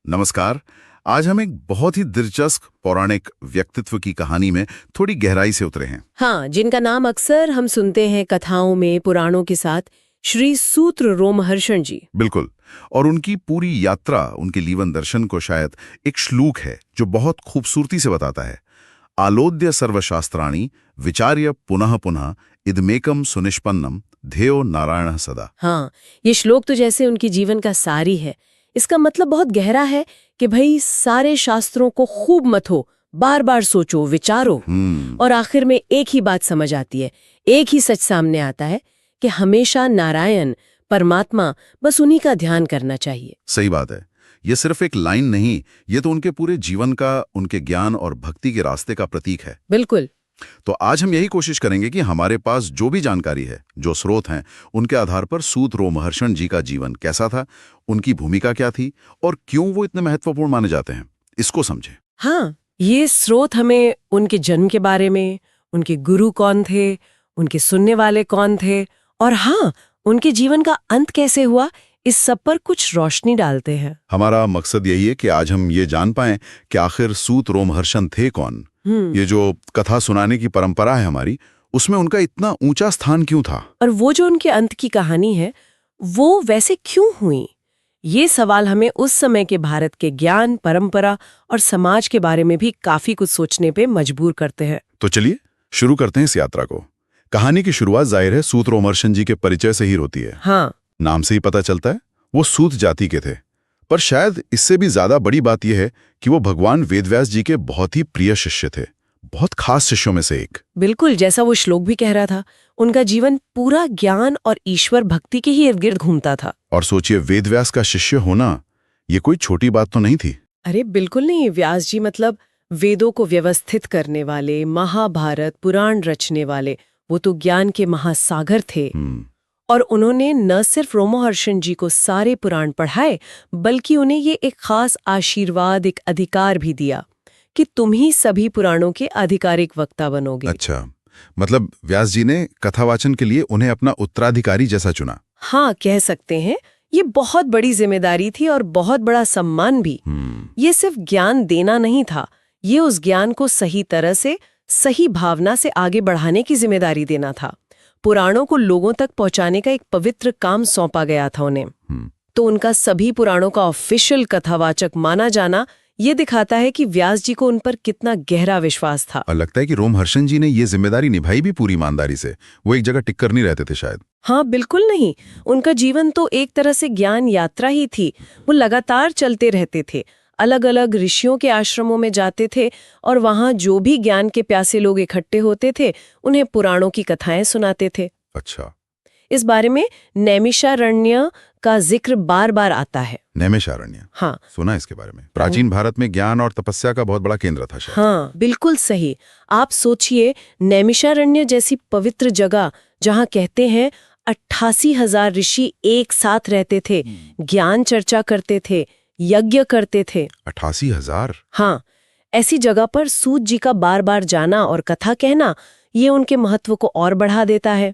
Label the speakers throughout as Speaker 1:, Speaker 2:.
Speaker 1: नमस्कार। आज हम एक बहुत ही दिलचस्प पौराणिक व्यक्तित्व की कहानी में थोड़ी गहराई से उतरे हैं।
Speaker 2: हाँ, जिनका नाम अक्सर हम सुनते हैं कथाओं में, पुराणों के साथ, श्री सूत्र रोमहर्षण जी।
Speaker 1: बिल्कुल। और उनकी पूरी यात्रा, उनके जीवन दर्शन को शायद एक श्लोक है जो बहुत खूबसूरती से बताता है। आलोद्य सर्वशास्त्राणि विचार्य पुनः पुनः इदमेकम सुनिष्पन्नम ध्येयो नारायण सदा।
Speaker 2: हाँ, ये श्लोक तो जैसे उनकी जीवन का सारी है। इसका मतलब बहुत गहरा है कि भाई सारे शास्त्रों को खूब मथो, बार बार सोचो, विचारो, और आखिर में एक ही बात समझ आती है, एक ही सच सामने आता है कि हमेशा नारायण, परमात्मा, बस उन्हीं का ध्यान करना चाहिए।
Speaker 1: सही बात है। ये सिर्फ एक लाइन नहीं, ये तो उनके पूरे जीवन का, उनके ज्ञान और भक्ति के रास्ते का प्रतीक है।
Speaker 2: बिल्कुल।
Speaker 1: तो आज हम यही कोशिश करेंगे कि हमारे पास जो भी जानकारी है, जो स्रोत हैं, उनके आधार पर सूत रोमहर्षण जी का जीवन कैसा था, उनकी भूमिका क्या थी और क्यों वो इतने महत्वपूर्ण माने जाते हैं, इसको समझें।
Speaker 2: हाँ, ये स्रोत हमें उनके जन्म के बारे में, उनके गुरु कौन थे, उनके सुनने वाले कौन थे, और हाँ, उनके जीवन का अंत कैसे हुआ, इस सब पर कुछ रोशनी डालते हैं।
Speaker 1: हमारा मकसद यही है कि आज हम ये जान पाएं कि आखिर सूत रोमहर्षण थे कौन। ये जो कथा सुनाने की परंपरा है हमारी, उसमें उनका इतना ऊंचा स्थान क्यों था,
Speaker 2: और वो जो उनके अंत की कहानी है, वो वैसे क्यों हुई। ये सवाल हमें उस समय के भारत के ज्ञान, परंपरा और समाज के बारे में भी काफी कुछ सोचने पे मजबूर करते हैं।
Speaker 1: तो चलिए शुरू करते हैं इस यात्रा को। कहानी की शुरुआत जाहिर है सूत रोमहर्षण जी के परिचय से ही होती है।
Speaker 2: हाँ,
Speaker 1: नाम से ही पता चलता है वो सूत जाति के थे। पर शायद इससे भी ज्यादा बड़ी बात यह है कि वो भगवान वेदव्यास जी के बहुत ही प्रिय शिष्य थे, बहुत खास शिष्यों में से एक।
Speaker 2: बिल्कुल, जैसा वो श्लोक भी कह रहा था, उनका जीवन पूरा ज्ञान और ईश्वर भक्ति के ही इर्द गिर्द घूमता था।
Speaker 1: और सोचिए, वेदव्यास का शिष्य होना ये कोई छोटी बात तो नहीं थी।
Speaker 2: अरे बिल्कुल नहीं। व्यास जी मतलब वेदों को व्यवस्थित करने वाले, महाभारत पुराण रचने वाले, वो तो ज्ञान के महासागर थे। और उन्होंने न सिर्फ रोमहर्षण जी को सारे पुराण पढ़ाए, बल्कि उन्हें ये एक खास आशीर्वाद, एक अधिकार भी दिया कि तुम ही सभी पुराणों के आधिकारिक वक्ता बनोगे।
Speaker 1: अच्छा, मतलब व्यास जी ने कथावाचन के लिए उन्हें अपना उत्तराधिकारी जैसा चुना।
Speaker 2: हाँ, कह सकते हैं। ये बहुत बड़ी जिम्मेदारी थी और बहुत बड़ा सम्मान भी। ये सिर्फ ज्ञान देना नहीं था, ये उस ज्ञान को सही तरह से, सही भावना से आगे बढ़ाने की जिम्मेदारी देना था। पुराणों को लोगों तक पहुंचाने का एक पवित्र काम सौंपा गया था उन्हें। तो उनका सभी पुराणों का ऑफिशियल कथावाचक माना जाना ये दिखाता है कि व्यास जी को उन पर कितना गहरा विश्वास था।
Speaker 1: और लगता है कि रोमहर्षण जी ने ये जिम्मेदारी निभाई भी पूरी ईमानदारी से। वो एक जगह टिक कर नहीं रहते थे शायद।
Speaker 2: हाँ, बिल्कुल नहीं। उनका जीवन तो एक तरह से ज्ञान यात्रा ही थी। वो लगातार चलते रहते थे, अलग अलग ऋषियों के आश्रमों में जाते थे, और वहां जो भी ज्ञान के प्यासे लोग इकट्ठे होते थे, उन्हें पुराणों की कथाएं सुनाते थे।
Speaker 1: अच्छा,
Speaker 2: इस बारे में नैमिषारण्य का जिक्र बार बार आता है।
Speaker 1: नैमिषारण्य,
Speaker 2: हाँ,
Speaker 1: सुना इसके बारे में। प्राचीन भारत में ज्ञान और तपस्या का बहुत बड़ा केंद्र था शायद।
Speaker 2: हाँ, बिल्कुल सही। आप सोचिए, नैमिषारण्य जैसी पवित्र जगह जहाँ कहते हैं 88,000 ऋषि एक साथ रहते थे, ज्ञान चर्चा करते थे, यज्ञ करते थे।
Speaker 1: 88,000?
Speaker 2: हाँ, ऐसी जगह पर सूत जी का बार बार जाना और कथा कहना, ये उनके महत्व को और बढ़ा देता है।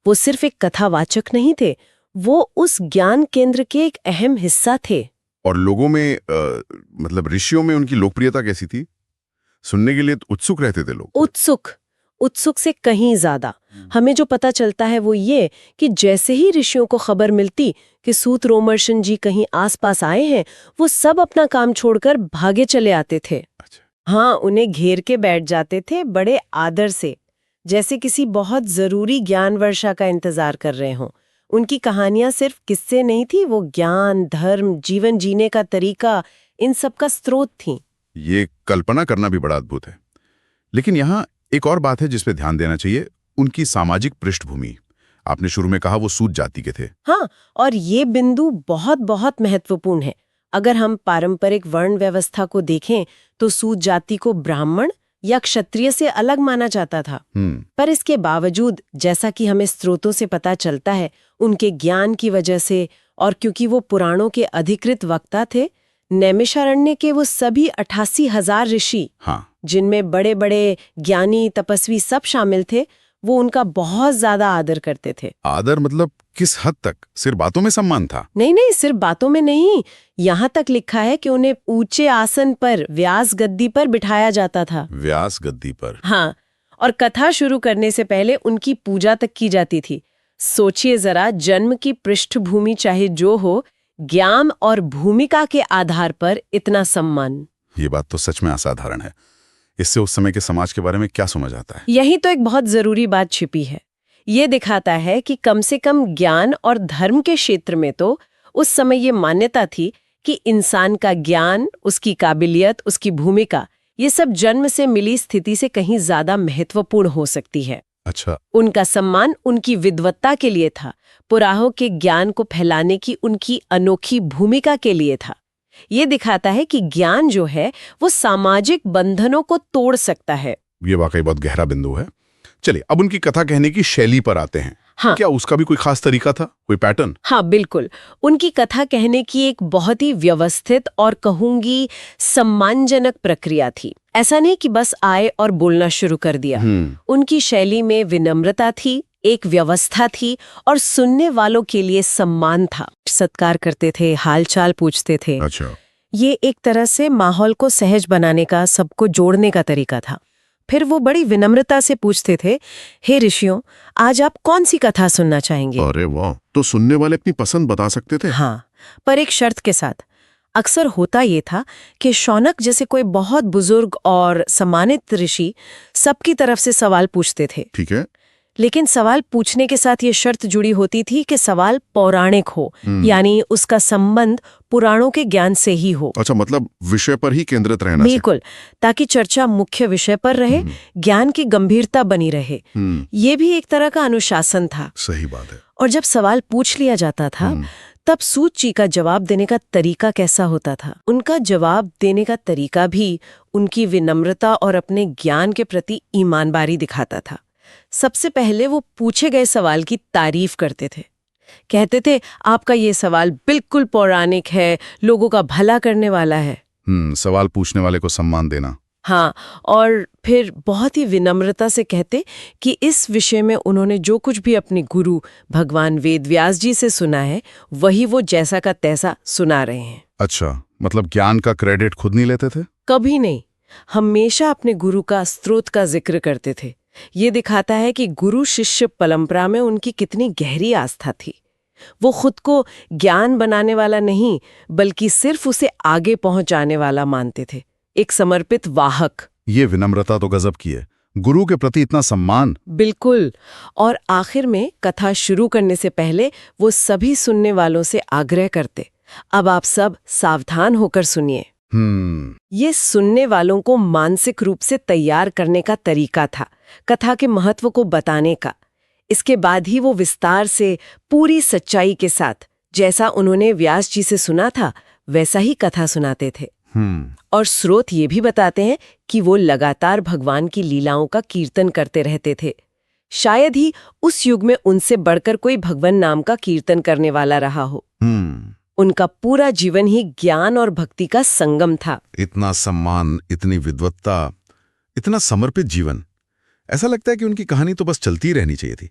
Speaker 2: वो सिर्फ एक कथावाचक नहीं थे, वो उस ज्ञान केंद्र के एक अहम हिस्सा थे।
Speaker 1: और लोगों में मतलब ऋषियों में उनकी लोकप्रियता कैसी थी? सुनने के लिए उत्सुक रहते थे लोग।
Speaker 2: उत्सुक से कहीं ज्यादा। हमें जो पता चलता है वो ये कि जैसे ही ऋषियों को खबर मिलती कि सूत रोमहर्षण जी कहीं आसपास आए हैं, वो सब अपना काम छोड़कर भागे चले आते थे।
Speaker 1: अच्छा।
Speaker 2: हाँ, उन्हें घेर के बैठ जाते थे बड़े आदर से, जैसे किसी बहुत जरूरी ज्ञान वर्षा का इंतजार कर रहे हों। उनकी कहानियां सिर्फ किस्से नहीं थी, वो ज्ञान, धर्म, जीवन जीने का तरीका, इन सब का स्रोत थी।
Speaker 1: ये कल्पना करना भी बड़ा अद्भुत है। लेकिन यहाँ एक और बात है जिस पे ध्यान देना चाहिए, उनकी सामाजिक पृष्ठभूमि। आपने शुरू में कहा वो सूत जाति के थे।
Speaker 2: हाँ, और ये बिंदु बहुत बहुत महत्वपूर्ण है। अगर हम पारंपरिक वर्ण व्यवस्था को देखें तो सूत जाति को ब्राह्मण या क्षत्रिय से अलग माना जाता था। पर इसके बावजूद, जैसा कि हमें स्रोतों से पता चलता है, उनके ज्ञान की वजह से और क्योंकि वो पुराणों के अधिकृत वक्ता थे, नैमिषारण्य के वो सभी 88,000 ऋषि,
Speaker 1: हाँ,
Speaker 2: जिनमें बड़े बड़े ज्ञानी, तपस्वी सब शामिल थे, वो उनका बहुत ज्यादा आदर करते थे।
Speaker 1: आदर मतलब किस हद तक? सिर्फ बातों में सम्मान था?
Speaker 2: नहीं, सिर्फ बातों में नहीं, यहाँ तक लिखा है कि उन्हें ऊंचे आसन पर, व्यास गद्दी पर बिठाया जाता था।
Speaker 1: व्यास गद्दी पर?
Speaker 2: हाँ, और कथा शुरू करने से पहले उनकी पूजा तक की जाती थी। सोचिए जरा, जन्म की पृष्ठभूमि चाहे जो हो, ज्ञान और भूमिका के आधार पर इतना सम्मान।
Speaker 1: ये बात तो सच में असाधारण है। इससे उस समय के समाज के बारे में क्या समझ आता है?
Speaker 2: यही तो एक बहुत जरूरी बात छिपी है। ये दिखाता है कि कम से कम ज्ञान और धर्म के क्षेत्र में तो उस समय ये मान्यता थी कि इंसान का ज्ञान, उसकी काबिलियत, उसकी भूमिका, ये सब जन्म से मिली स्थिति से कहीं ज्यादा महत्वपूर्ण हो सकती है।
Speaker 1: अच्छा।
Speaker 2: उनका सम्मान उनकी विद्वत्ता के लिए था, पुराहों के ज्ञान को फैलाने की उनकी अनोखी भूमिका के लिए था। ये दिखाता है कि ज्ञान जो है वो सामाजिक बंधनों को तोड़ सकता है।
Speaker 1: ये वाकई बहुत गहरा बिंदु है। चलिए अब उनकी कथा कहने की शैली पर आते हैं।
Speaker 2: हाँ।
Speaker 1: क्या उसका भी कोई खास तरीका था, कोई पैटर्न?
Speaker 2: हाँ, बिल्कुल। उनकी कथा कहने की एक बहुत ही व्यवस्थित और कहूंगी सम्मानजनक प्रक्रिया थी। ऐसा नहीं कि बस आए और बोलना शुरू कर दिया। उनकी शैली में विनम्रता थी, एक व्यवस्था थी और सुनने वालों के लिए सम्मान था। सत्कार करते थे, हालचाल पूछते थे।
Speaker 1: अच्छा।
Speaker 2: ये एक तरह से माहौल को सहज बनाने का, सबको जोड़ने का तरीका था। फिर वो बड़ी विनम्रता से पूछते थे, हे ऋषियों, आज आप कौन सी कथा सुनना चाहेंगे?
Speaker 1: अरे वाह, तो सुनने वाले अपनी पसंद बता सकते थे?
Speaker 2: हाँ, पर एक शर्त के साथ। अक्सर होता ये था कि शौनक जैसे कोई बहुत बुजुर्ग और सम्मानित ऋषि सबकी तरफ से सवाल पूछते थे।
Speaker 1: ठीक है।
Speaker 2: लेकिन सवाल पूछने के साथ ये शर्त जुड़ी होती थी कि सवाल पौराणिक हो, यानी उसका संबंध पुराणों के ज्ञान से ही हो।
Speaker 1: अच्छा, मतलब विषय पर ही केंद्रित रहना।
Speaker 2: बिल्कुल, ताकि चर्चा मुख्य विषय पर रहे, ज्ञान की गंभीरता बनी रहे। ये भी एक तरह का अनुशासन था।
Speaker 1: सही बात है।
Speaker 2: और जब सवाल पूछ लिया जाता था, तब सूत जी का जवाब देने का तरीका कैसा होता था? उनका जवाब देने का तरीका भी उनकी विनम्रता और अपने ज्ञान के प्रति ईमानदारी दिखाता था। सबसे पहले वो पूछे गए सवाल की तारीफ करते थे। कहते थे, आपका ये सवाल बिल्कुल पौराणिक है, लोगों का भला करने वाला है।
Speaker 1: सवाल पूछने वाले को सम्मान देना।
Speaker 2: हाँ, और फिर बहुत ही विनम्रता से कहते कि इस विषय में उन्होंने जो कुछ भी अपने गुरु भगवान वेद व्यास जी से सुना है, वही वो जैसा का तैसा सुना रहे हैं।
Speaker 1: अच्छा, मतलब ज्ञान का क्रेडिट खुद नहीं लेते थे?
Speaker 2: कभी नहीं, हमेशा अपने गुरु का स्रोत का जिक्र करते थे। ये दिखाता है कि गुरु शिष्य परंपरा में उनकी कितनी गहरी आस्था थी। वो खुद को ज्ञान बनाने वाला नहीं, बल्कि सिर्फ उसे आगे पहुंचाने वाला मानते थे, एक समर्पित वाहक।
Speaker 1: ये विनम्रता तो गजब की है। गुरु के प्रति इतना सम्मान।
Speaker 2: बिल्कुल। और आखिर में कथा शुरू करने से पहले वो सभी सुनने वालों से आग्रह करते, अब आप सब सावधान होकर सुनिए। ये सुनने वालों को मानसिक रूप से तैयार करने का तरीका था, कथा के महत्व को बताने का। इसके बाद ही वो विस्तार से पूरी सच्चाई के साथ, जैसा उन्होंने व्यास जी से सुना था, वैसा ही कथा सुनाते थे। और स्रोत ये भी बताते हैं कि वो लगातार भगवान की लीलाओं का कीर्तन करते रहते थे। शायद ही उस युग में उनसे बढ़कर कोई भगवान नाम का कीर्तन करने वाला रहा हो। उनका पूरा जीवन ही ज्ञान और भक्ति का संगम था।
Speaker 1: इतना सम्मान, इतनी विद्वत्ता, इतना समर्पित जीवन। ऐसा लगता है कि उनकी कहानी तो बस चलती रहनी चाहिए थी।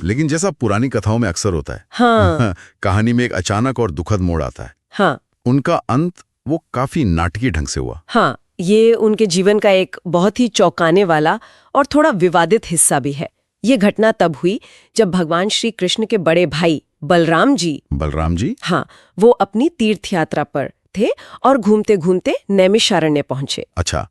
Speaker 1: लेकिन जैसा पुरानी कथाओं में अक्सर होता है,
Speaker 2: हाँ।
Speaker 1: कहानी में एक अचानक और दुखद मोड़ आता है।
Speaker 2: हाँ।
Speaker 1: उनका अंत वो काफी नाटकीय ढंग से हुआ।
Speaker 2: हाँ, ये उनके जीवन का एक बहुत ही चौंकाने वाला और थोड़ा विवादित हिस्सा भी है। ये घटना तब हुई जब भगवान श्री कृष्ण के बड़े भाई बलराम जी, हाँ, वो अपनी तीर्थ यात्रा पर थे और घूमते घूमते नैमिषारण्य पहुंचे।
Speaker 1: अच्छा,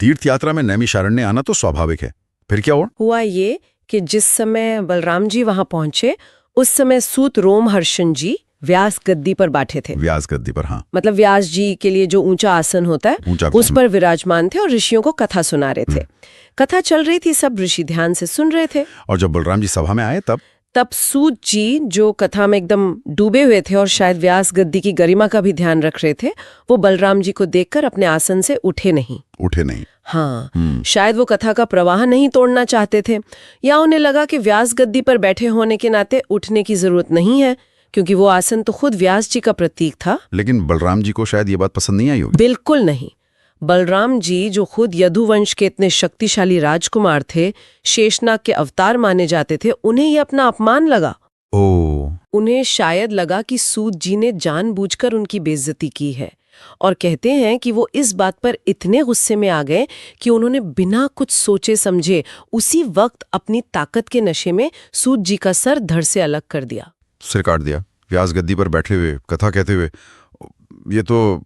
Speaker 1: तीर्थ यात्रा में नैमिषारण्य आना तो स्वाभाविक है। फिर क्या
Speaker 2: हुआ ये कि जिस समय बलराम जी वहां पहुंचे, उस समय सूत रोमहर्षण जी व्यास गद्दी पर बैठे थे।
Speaker 1: व्यास गद्दी पर? हाँ,
Speaker 2: मतलब व्यास जी के लिए जो ऊंचा आसन होता है, उस पर विराजमान थे और ऋषियों को कथा सुना रहे थे। कथा चल रही थी, सब ऋषि ध्यान से सुन रहे थे।
Speaker 1: और जब बलराम जी सभा में आए तब
Speaker 2: सूत जी, जो कथा में एकदम डूबे हुए थे और शायद व्यास गद्दी की गरिमा का भी ध्यान रख रहे थे, वो बलराम जी को देखकर अपने आसन से उठे नहीं। हाँ, शायद वो कथा का प्रवाह नहीं तोड़ना चाहते थे, या उन्हें लगा कि व्यास गद्दी पर बैठे होने के नाते उठने की जरूरत नहीं है, क्योंकि वो आसन तो खुद व्यास जी का प्रतीक था।
Speaker 1: लेकिन बलराम जी को शायद ये बात पसंद नहीं आई होगी।
Speaker 2: बिल्कुल नहीं। बलराम जी जो खुद यदुवंश के इतने शक्तिशाली राजकुमार थे, शेषनाग के अवतार माने जाते थे, उन्हें ये अपना अपमान लगा।
Speaker 1: ओ,
Speaker 2: उन्हें शायद लगा कि सूत जी ने जानबूझकर उनकी बेइज्जती की है, और कहते हैं कि वो इस बात पर इतने गुस्से में आ गए कि उन्होंने बिना कुछ सोचे समझे उसी वक्त अपनी ताकत के नशे में सूत जी का सर धड़ से अलग कर दिया।
Speaker 1: सिर काट दिया, व्यास गद्दी पर बैठे हुए कथा कहते हुए। ये तो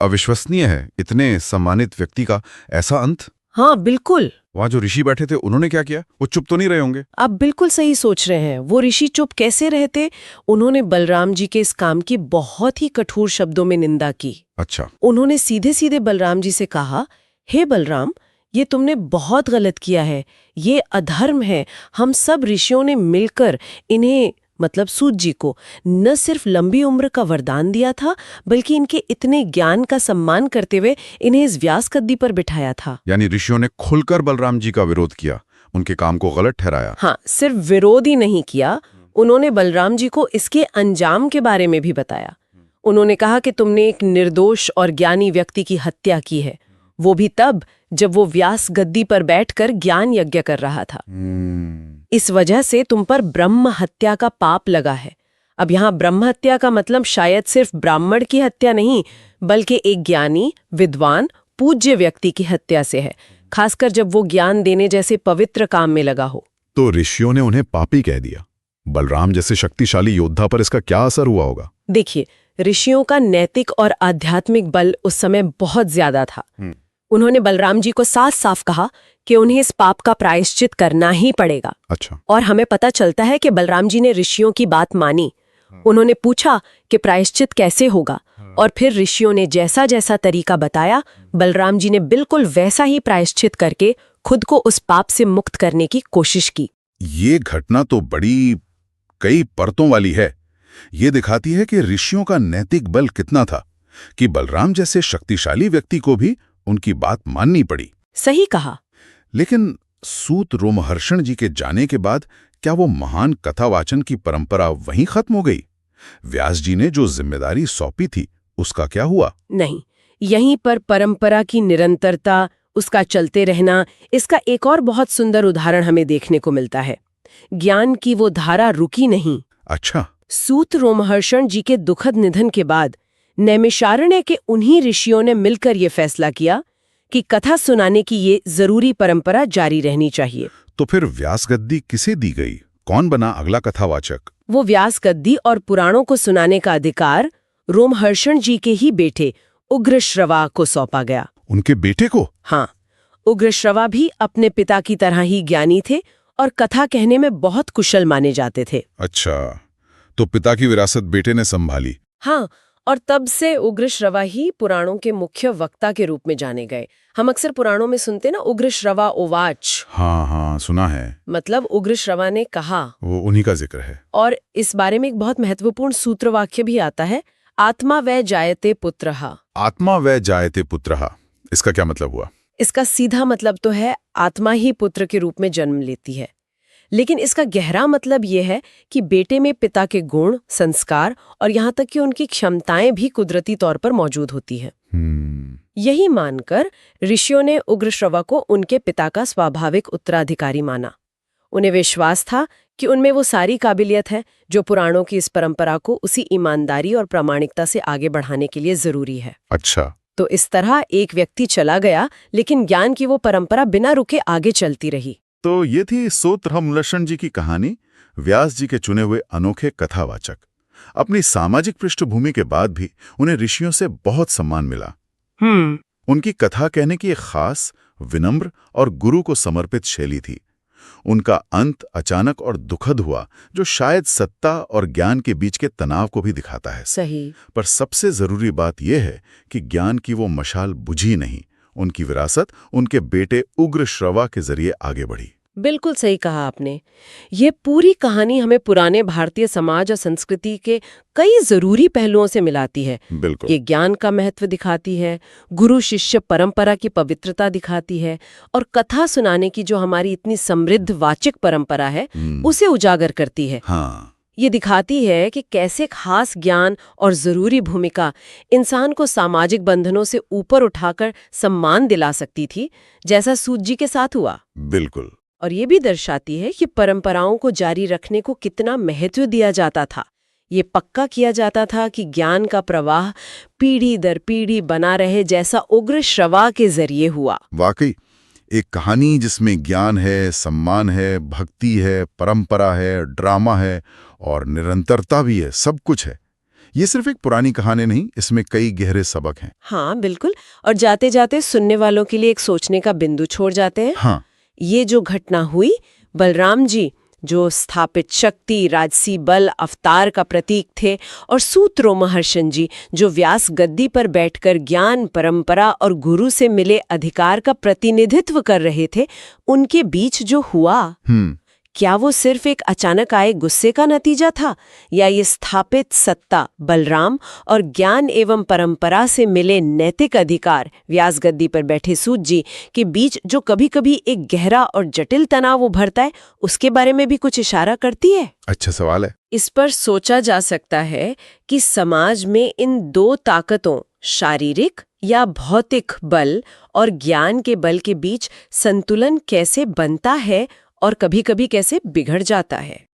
Speaker 1: अविश्वसनीय है, इतने सम्मानित व्यक्ति का ऐसा अंत।
Speaker 2: हाँ बिल्कुल।
Speaker 1: वहां जो ऋषि बैठे थे उन्होंने क्या किया? वो चुप तो नहीं रहे होंगे?
Speaker 2: आप बिल्कुल सही सोच रहे हैं। वो ऋषि चुप कैसे रहते? उन्होंने बलराम जी के इस काम की बहुत ही कठोर शब्दों में निंदा की।
Speaker 1: अच्छा।
Speaker 2: उन्होंने सीधे सीधे बलराम जी से कहा, हे बलराम, ये तुमने बहुत गलत किया है, ये अधर्म है। हम सब ऋषियों ने मिलकर इन्हें, मतलब सूत जी को, न सिर्फ लंबी उम्र का वरदान दिया था, बल्कि इनके इतने ज्ञान का सम्मान करते हुए इन्हें इस व्यास गद्दी पर बिठाया था।
Speaker 1: यानी ऋषियों ने खुलकर बलराम जी का विरोध किया, उनके काम को गलत ठहराया।
Speaker 2: हाँ, सिर्फ विरोध ही नहीं किया, उन्होंने बलराम जी को इसके अंजाम के बारे में भी बताया। उन्होंने कहा कि तुमने एक निर्दोष और ज्ञानी व्यक्ति की हत्या की है, वो भी तब जब वो व्यास गद्दी पर बैठकर ज्ञान यज्ञ कर रहा था। इस वजह से तुम पर ब्रह्म हत्या का पाप लगा है। अब यहाँ ब्रह्म हत्या का मतलब शायद सिर्फ ब्राह्मण की हत्या नहीं, बल्कि एक ज्ञानी, विद्वान, पूज्य व्यक्ति की हत्या से है, खासकर जब वो ज्ञान देने जैसे पवित्र काम में लगा हो।
Speaker 1: तो ऋषियों ने उन्हें पापी कह दिया। बलराम जैसे शक्तिशाली योद्धा पर इसका क्या असर हुआ होगा?
Speaker 2: देखिए, ऋषियों का नैतिक और आध्यात्मिक बल उस समय बहुत ज्यादा था। उन्होंने बलराम जी को साफ साफ कहा कि उन्हें इस पाप का प्रायश्चित करना ही पड़ेगा।
Speaker 1: अच्छा।
Speaker 2: और हमें पता चलता है कि बलराम जी ने ऋषियों की बात मानी। उन्होंने पूछा कि प्रायश्चित कैसे होगा, और फिर ऋषियों ने जैसा जैसा तरीका बताया, बलराम जी ने बिल्कुल वैसा ही प्रायश्चित करके खुद को उस पाप से मुक्त करने की कोशिश की।
Speaker 1: ये घटना तो बड़ी कई परतों वाली है। ये दिखाती है कि ऋषियों का नैतिक बल कितना था कि बलराम जैसे शक्तिशाली व्यक्ति को भी उनकी बात माननी पड़ी।
Speaker 2: सही कहा।
Speaker 1: लेकिन सूत रोमहर्षण जी के जाने के बाद क्या वो महान कथावाचन की परंपरा वहीं खत्म हो गई? व्यास जी ने जो जिम्मेदारी सौंपी थी उसका क्या हुआ?
Speaker 2: नहीं, यहीं पर परंपरा की निरंतरता, उसका चलते रहना, इसका एक और बहुत सुंदर उदाहरण हमें देखने को मिलता है। ज्ञान की वो धारा रुकी नहीं।
Speaker 1: अच्छा।
Speaker 2: सूत रोमहर्षण जी के दुखद निधन के बाद नैमिषारण्य के उन्हीं ऋषियों ने मिलकर ये फैसला किया कि कथा सुनाने की ये जरूरी परंपरा जारी रहनी चाहिए।
Speaker 1: तो फिर व्यास गद्दी किसे दी गई? कौन बना अगला कथावाचक?
Speaker 2: वो व्यास गद्दी और पुराणों को सुनाने का अधिकार रोमहर्षण जी के ही बेटे उग्रश्रवा को सौंपा गया।
Speaker 1: उनके बेटे को?
Speaker 2: हाँ, उग्रश्रवा भी अपने पिता की तरह ही ज्ञानी थे और कथा कहने में बहुत कुशल माने जाते थे।
Speaker 1: अच्छा, तो पिता की विरासत बेटे ने संभाली।
Speaker 2: हाँ, और तब से उग्रश्रवा ही पुराणों के मुख्य वक्ता के रूप में जाने गए। हम अक्सर पुराणों में सुनते ना, उग्रश्रवा उवाच।
Speaker 1: हाँ हाँ, सुना है।
Speaker 2: मतलब उग्रश्रवा ने कहा,
Speaker 1: वो उन्हीं का जिक्र है।
Speaker 2: और इस बारे में एक बहुत महत्वपूर्ण सूत्रवाक्य भी आता है, आत्मा वै जायते पुत्रः।
Speaker 1: आत्मा वै जायते पुत्रः, इसका क्या मतलब हुआ?
Speaker 2: इसका सीधा मतलब तो है आत्मा ही पुत्र के रूप में जन्म लेती है, लेकिन इसका गहरा मतलब ये है कि बेटे में पिता के गुण, संस्कार और यहाँ तक कि उनकी क्षमताएं भी कुदरती तौर पर मौजूद होती हैं। यही मानकर ऋषियों ने उग्रश्रवा को उनके पिता का स्वाभाविक उत्तराधिकारी माना। उन्हें विश्वास था कि उनमें वो सारी काबिलियत है जो पुराणों की इस परंपरा को उसी ईमानदारी और प्रामाणिकता से आगे बढ़ाने के लिए जरूरी है।
Speaker 1: अच्छा।
Speaker 2: तो इस तरह एक व्यक्ति चला गया, लेकिन ज्ञान की वो परंपरा बिना रुके आगे चलती रही।
Speaker 1: तो ये थी सूत रोमहर्षण जी की कहानी, व्यास जी के चुने हुए अनोखे कथावाचक। अपनी सामाजिक पृष्ठभूमि के बाद भी उन्हें ऋषियों से बहुत सम्मान मिला। उनकी कथा कहने की एक खास, विनम्र और गुरु को समर्पित शैली थी। उनका अंत अचानक और दुखद हुआ, जो शायद सत्ता और ज्ञान के बीच के तनाव को भी दिखाता है।
Speaker 2: सही।
Speaker 1: पर सबसे जरूरी बात यह है कि ज्ञान की वो मशाल बुझी नहीं, उनकी विरासत उनके बेटे उग्रश्रवा के जरिए आगे बढ़ी।
Speaker 2: बिल्कुल सही कहा आपने। ये पूरी कहानी हमें पुराने भारतीय समाज और संस्कृति के कई जरूरी पहलुओं से मिलाती है।
Speaker 1: बिल्कुल।
Speaker 2: ये ज्ञान का महत्व दिखाती है, गुरु शिष्य परंपरा की पवित्रता दिखाती है, और कथा सुनाने की जो हमारी इतनी समृद्ध वाचिक परंपरा है उसे उजागर करती है।
Speaker 1: हाँ।
Speaker 2: ये दिखाती है कि कैसे खास ज्ञान और जरूरी भूमिका इंसान को सामाजिक बंधनों से ऊपर उठाकर सम्मान दिला सकती थी, जैसा सूत जी के साथ हुआ।
Speaker 1: बिल्कुल।
Speaker 2: और ये भी दर्शाती है कि परंपराओं को जारी रखने को कितना महत्व दिया जाता था। ये पक्का किया जाता था कि ज्ञान का प्रवाह पीढ़ी दर पीढ़ी बना रहे, जैसा उग्र श्रवा के जरिए हुआ।
Speaker 1: वाकई एक कहानी जिसमें ज्ञान है, सम्मान है, भक्ति है, परंपरा है, ड्रामा है और निरंतरता भी है, सब कुछ है। ये सिर्फ एक पुरानी कहानी नहीं, इसमें कई गहरे सबक हैं।
Speaker 2: हाँ बिल्कुल। और जाते जाते सुनने वालों के लिए एक सोचने का बिंदु छोड़ जाते हैं।
Speaker 1: हाँ,
Speaker 2: ये जो घटना हुई, बलराम जी जो स्थापित शक्ति, राजसी बल, अवतार का प्रतीक थे, और सूत रोमहर्षण जी जो व्यास गद्दी पर बैठकर ज्ञान, परंपरा और गुरु से मिले अधिकार का प्रतिनिधित्व कर रहे थे, उनके बीच जो हुआ, क्या वो सिर्फ एक अचानक आए गुस्से का नतीजा था, या ये स्थापित सत्ता बलराम और ज्ञान एवं परंपरा से मिले नैतिक अधिकार व्यास गद्दी पर बैठे सूत जी के बीच जो कभी कभी एक गहरा और जटिल तनाव उभरता है, उसके बारे में भी कुछ इशारा करती है?
Speaker 1: अच्छा सवाल है।
Speaker 2: इस पर सोचा जा सकता है कि समाज में इन दो ताकतों, शारीरिक या भौतिक बल और ज्ञान के बल के बीच संतुलन कैसे बनता है और कभी-कभी कैसे बिगड़ जाता है।